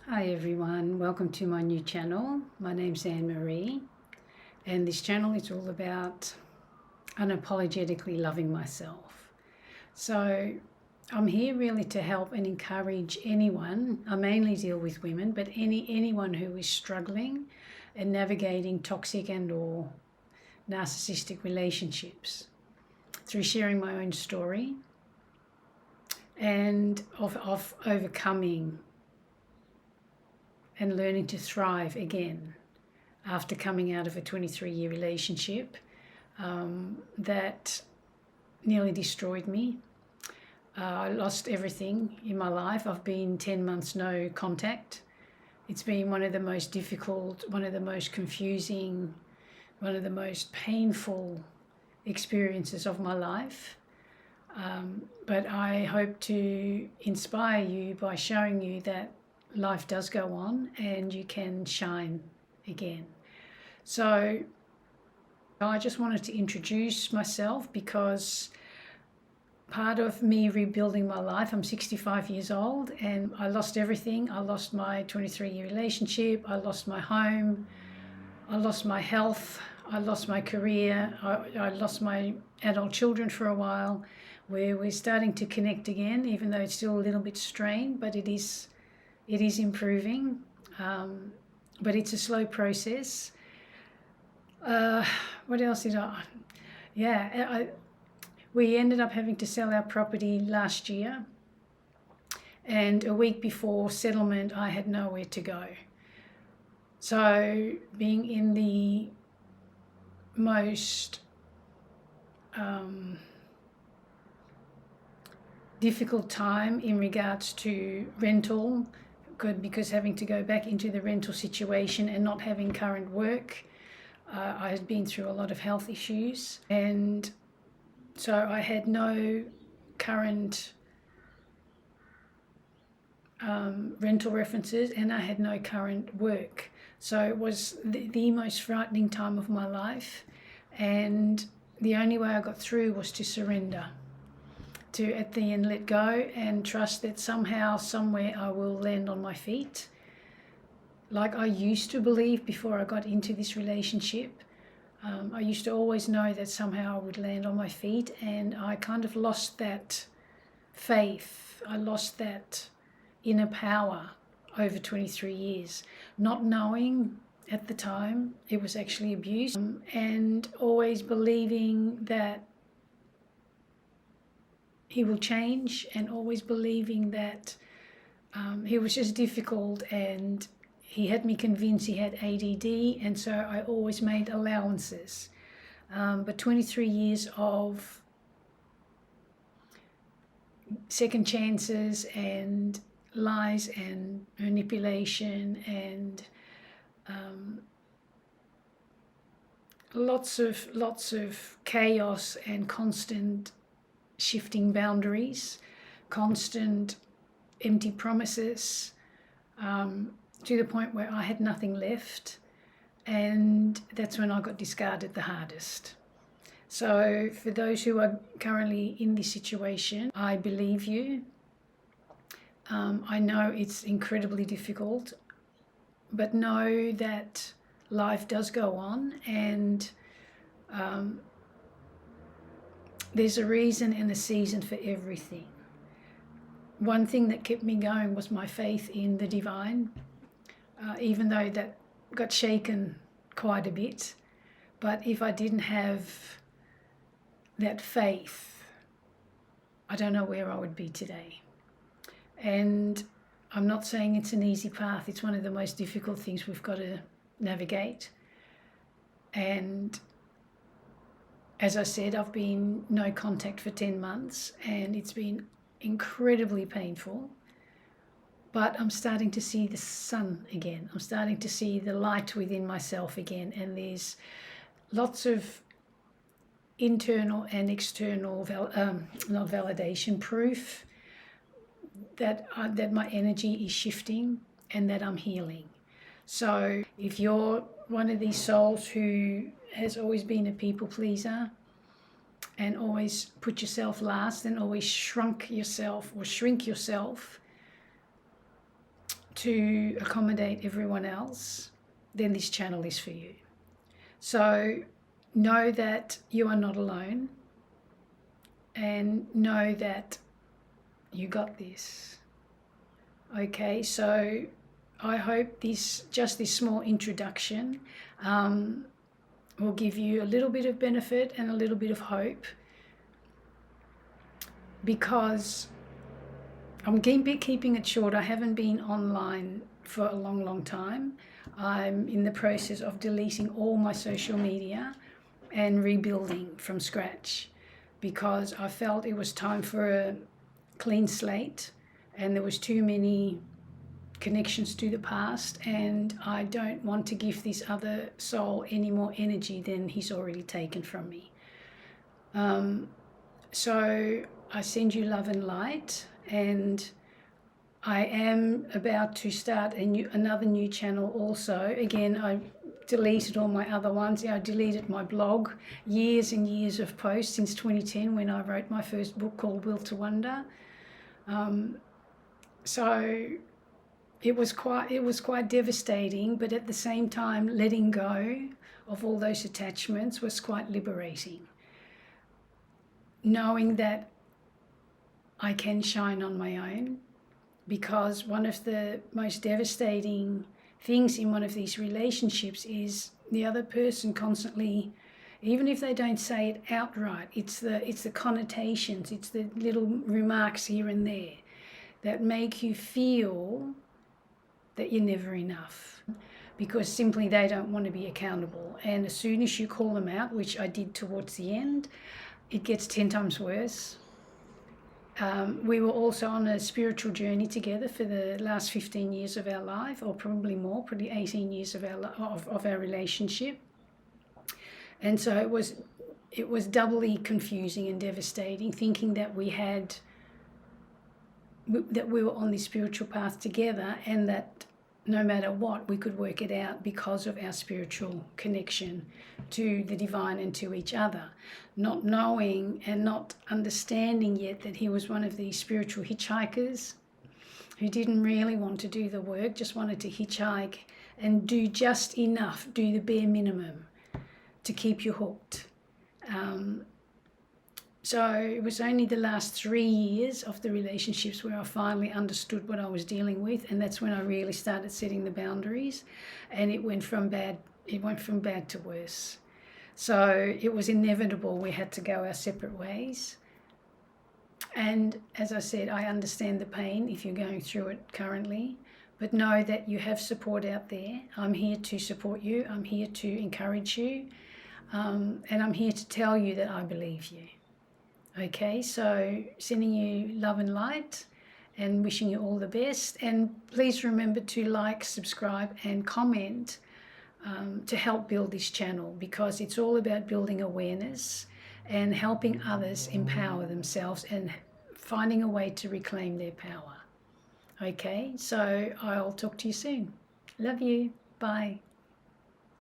Hi everyone, welcome to my new channel. My name's Annemarie and this channel is all about unapologetically loving myself. So I'm here really to help and encourage anyone. I mainly deal with women, but anyone who is struggling and navigating toxic and or narcissistic relationships through sharing my own story and of overcoming and learning to thrive again after coming out of a 23-year relationship that nearly destroyed me. I lost everything in my life. I've been 10 months no contact. It's been one of the most difficult, one of the most confusing, one of the most painful experiences of my life. But I hope to inspire you by showing you that life does go on and you can shine again. So I just wanted to introduce myself because part of me rebuilding my life, I'm 65 years old and I lost everything. I lost my 23-year relationship, I lost my home, I lost my health, I lost my career, I lost my adult children for a while, where we're starting to connect again, even though it's still a little bit strained, but it is improving, but it's a slow process. What else did we ended up having to sell our property last year, and a week before settlement I had nowhere to go. So being in the most difficult time in regards to rental, because having to go back into the rental situation and not having current work. I had been through a lot of health issues, and so I had no current rental references and I had no current work. So it was the most frightening time of my life, and the only way I got through was to surrender, to at the end let go and trust that somehow, somewhere I will land on my feet. Like I used to believe before I got into this relationship. I used to always know that somehow I would land on my feet, and I kind of lost that faith. I lost that inner power over 23 years, not knowing at the time it was actually abuse, and always believing that he will change, and always believing that he was just difficult, and he had me convinced he had ADD, and so I always made allowances. But 23 years of second chances and lies and manipulation and lots of chaos and constant shifting boundaries, constant empty promises, to the point where I had nothing left, and that's when I got discarded the hardest. So for those who are currently in this situation, I believe you. I know it's incredibly difficult, but know that life does go on, and there's a reason and a season for everything. One thing that kept me going was my faith in the divine, even though that got shaken quite a bit. But if I didn't have that faith, I don't know where I would be today. And I'm not saying it's an easy path. It's one of the most difficult things we've got to navigate. And as I said, I've been no contact for 10 months and it's been incredibly painful. But I'm starting to see the sun again. I'm starting to see the light within myself again. And there's lots of internal and external, not validation, proof that my energy is shifting and that I'm healing. So if you're one of these souls who has always been a people pleaser and always put yourself last and always shrink yourself to accommodate everyone else, then this channel is for you. So know that you are not alone, and know that you got this. Okay, so I hope this small introduction will give you a little bit of benefit and a little bit of hope, because I'm keeping it short. I haven't been online for a long time. I'm in the process of deleting all my social media and rebuilding from scratch, because I felt it was time for a clean slate, and there was too many connections to the past, and I don't want to give this other soul any more energy than he's already taken from me. So I send you love and light, and I am about to start another new channel also. Again, I deleted all my other ones. I deleted my blog, years and years of posts since 2010, when I wrote my first book called Will to Wonder. So it was quite devastating, but at the same time, letting go of all those attachments was quite liberating. Knowing that I can shine on my own, because one of the most devastating things in one of these relationships is the other person constantly, even if they don't say it outright, it's the connotations, it's the little remarks here and there that make you feel that you're never enough, because simply they don't want to be accountable. And as soon as you call them out, which I did towards the end, it gets 10 times worse. We were also on a spiritual journey together for the last 15 years of our life, or probably more, probably 18 years of our relationship. And so it was doubly confusing and devastating, thinking that we were on this spiritual path together, and that no matter what, we could work it out because of our spiritual connection to the divine and to each other. Not knowing and not understanding yet that he was one of these spiritual hitchhikers who didn't really want to do the work, just wanted to hitchhike and do just enough, do the bare minimum to keep you hooked. So it was only the last 3 years of the relationships where I finally understood what I was dealing with, and that's when I really started setting the boundaries, and it went from bad to worse. So it was inevitable we had to go our separate ways. And as I said, I understand the pain if you're going through it currently, but know that you have support out there. I'm here to support you. I'm here to encourage you, and I'm here to tell you that I believe you. Okay, so sending you love and light and wishing you all the best. And please remember to like, subscribe and comment to help build this channel, because it's all about building awareness and helping others empower themselves and finding a way to reclaim their power. Okay, so I'll talk to you soon. Love you. Bye.